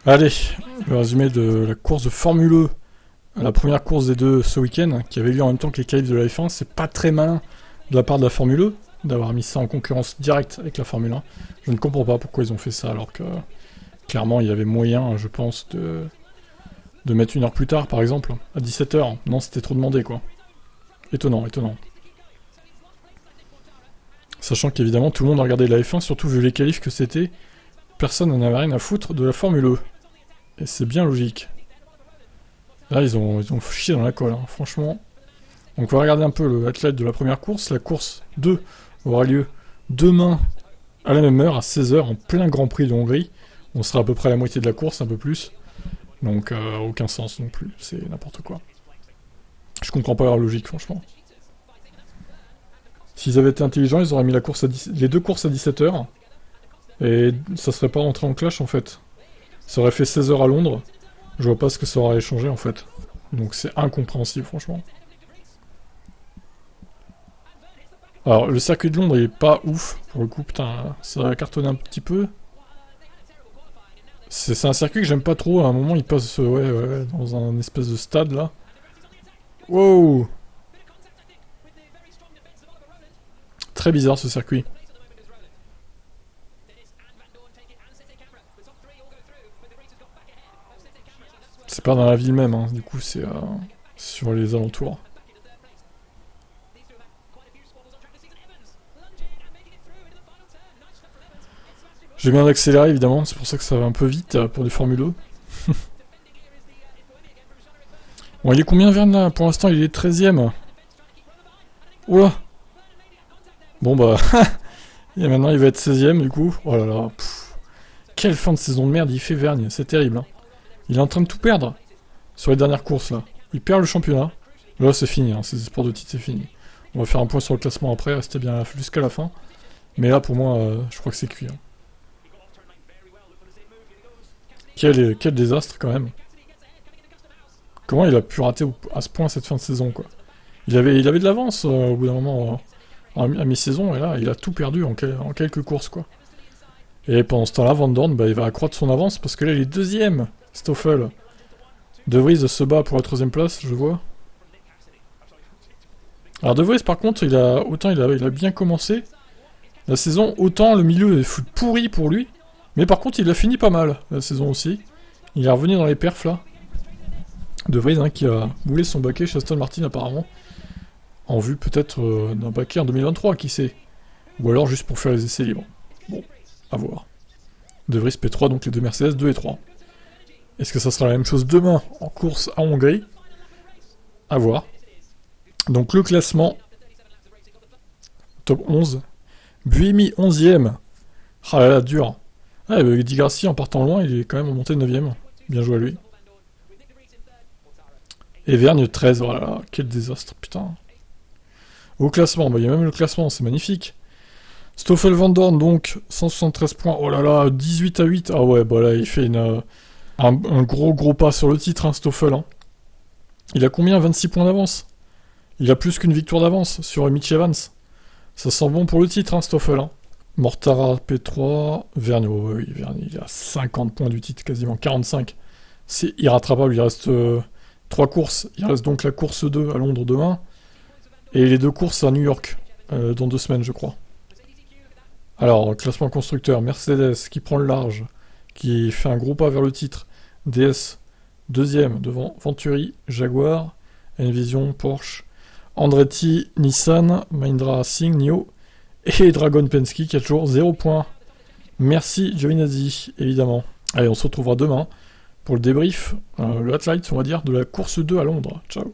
Allez, le résumé de la course de Formule E, la première course des deux ce week-end, qui avait lieu en même temps que les qualifs de la F1. C'est pas très malin de la part de la Formule E d'avoir mis ça en concurrence directe avec la Formule 1. Je ne comprends pas pourquoi ils ont fait ça, alors que clairement il y avait moyen, je pense, de mettre une heure plus tard, par exemple, à 17h. Non, c'était trop demandé, quoi. Étonnant, étonnant. Sachant qu'évidemment tout le monde a regardé la F1, surtout vu les qualifs que c'était, personne n'en avait rien à foutre de la Formule E. Et c'est bien logique. Là, ils ont chié dans la colle, hein, franchement. Donc on va regarder un peu l'athlète de la première course. La course 2 aura lieu demain à la même heure, à 16h, en plein Grand Prix de Hongrie. On sera à peu près à la moitié de la course, un peu plus. Donc aucun sens non plus, c'est n'importe quoi. Je comprends pas leur logique, franchement. S'ils avaient été intelligents, ils auraient mis les deux courses à 17h. Et ça serait pas rentré en clash, en fait. Ça aurait fait 16h à Londres. Je vois pas ce que ça aurait changé, en fait. Donc c'est incompréhensible, franchement. Alors, le circuit de Londres, il est pas ouf, pour le coup, putain, ça a cartonné un petit peu. C'est un circuit que j'aime pas trop, à un moment, il passe, ouais, dans un espèce de stade, là. Wow! Très bizarre, ce circuit. C'est pas dans la ville même, hein, du coup, c'est sur les alentours. J'ai bien accéléré, évidemment, c'est pour ça que ça va un peu vite pour des Formule E. Bon, il est combien, Verne, là? Pour l'instant, il est 13ème. Oula! Bon, bah... Et maintenant, il va être 16ème, du coup. Oh là là, pff. Quelle fin de saison de merde il fait, Vergne, c'est terrible, hein. Il est en train de tout perdre sur les dernières courses, là. Il perd le championnat. Là, c'est fini, hein, ces sports de titre, c'est fini. On va faire un point sur le classement après, restez bien jusqu'à la fin. Mais là, pour moi, je crois que c'est cuit, hein. Quel désastre, quand même. Comment il a pu rater à ce point cette fin de saison, quoi. Il avait de l'avance au bout d'un moment à mi-saison, et là, il a tout perdu en quelques courses, quoi. Et pendant ce temps-là, Van Dorn, bah, il va accroître son avance, parce que là, il est deuxième, Stoffel. De Vries se bat pour la troisième place, je vois. Alors De Vries, par contre, autant il a bien commencé la saison, autant le milieu est fou pourri pour lui. Mais par contre, il a fini pas mal, la saison aussi. Il est revenu dans les perfs, là. De Vries, hein, qui a boulé son baquet chez Aston Martin, apparemment. En vue, peut-être, d'un baquet en 2023, qui sait. Ou alors juste pour faire les essais libres. Bon, à voir. De Vries P3, donc les deux Mercedes, 2 et 3. Est-ce que ça sera la même chose demain, en course à Hongrie? À voir. Donc le classement. Top 11. Buemi 11ème. Ah là là, dur. Ah, Di Grassi, en partant loin, il est quand même monté 9ème. Bien joué à lui. Et Vergne 13, oh là là, quel désastre, putain. Au classement, bah il y a même le classement, c'est magnifique. Stoffel Van Dorn, donc, 173 points, oh là là, 18 à 8. Ah ouais, bah là, il fait un gros pas sur le titre, hein, Stoffel. Hein. Il a combien? 26 points d'avance. Il a plus qu'une victoire d'avance sur Mitch Evans. Ça sent bon pour le titre, hein, Stoffel. Hein. Mortara P3, Vergne, oh, oui, Vergne, il a 50 points du titre, quasiment 45. C'est irrattrapable, il reste 3 courses. Il reste donc la course 2 à Londres demain, et les 2 courses à New York, dans 2 semaines, je crois. Alors, classement constructeur, Mercedes qui prend le large, qui fait un gros pas vers le titre. DS, deuxième devant Venturi, Jaguar, Envision, Porsche, Andretti, Nissan, Mahindra Racing, NIO, et Dragon Penske qui a toujours 0 points. Merci Giovinazzi, évidemment. Allez, on se retrouvera demain pour le débrief, le highlight, on va dire, de la course 2 à Londres. Ciao.